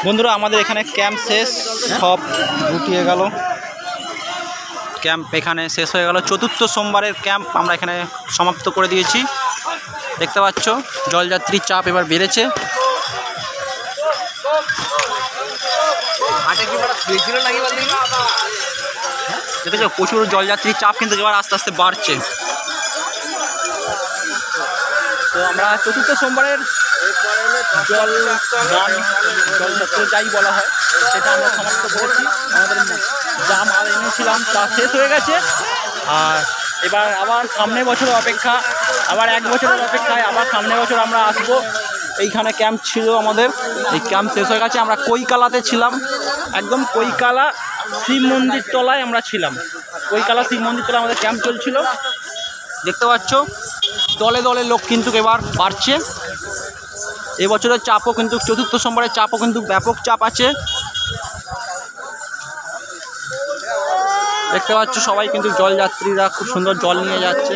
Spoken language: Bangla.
বন্ধুরা আমাদের এখানে ক্যাম্প শেষ, সব গুটিয়ে গেল। ক্যাম্প এখানে শেষ হয়ে গেল। চতুর্থ সোমবারের ক্যাম্প আমরা এখানে সমাপ্ত করে দিয়েছি। দেখতে পাচ্ছ জলযাত্রীর চাপ এবার বেড়েছে। দেখেছো প্রচুর জলযাত্রীর চাপ কিন্তু এবার আস্তে আস্তে বাড়ছে। তো আমরা চতুর্থ সোমবারের জলযাত্রা যাই বলা হয় সেটা আমরা সমাপ্ত করেছি। আমাদের যা মাল এনেছিলাম তা শেষ হয়ে গেছে। আর এবার আবার সামনে বছরের অপেক্ষা, আবার 1 বছরের অপেক্ষায় আবার সামনে বছর আমরা আসবো। এইখানে ক্যাম্প ছিল আমাদের, এই ক্যাম্প শেষ হয়ে গেছে। আমরা কৈকালাতে ছিলাম, একদম কৈকালা শিব মন্দির তলায় আমরা ছিলাম। কৈকালা শিব মন্দির তলায় আমাদের ক্যাম্প চলছিল। দেখতে পাচ্ছ দলে দলে লোক কিন্তু এবার বাড়ছে। এবছরের চাপও কিন্তু চতুর্থ সোমবারের চাপও কিন্তু ব্যাপক চাপ আছে। দেখতে পাচ্ছ সবাই কিন্তু জলযাত্রীরা খুব সুন্দর জল নিয়ে যাচ্ছে।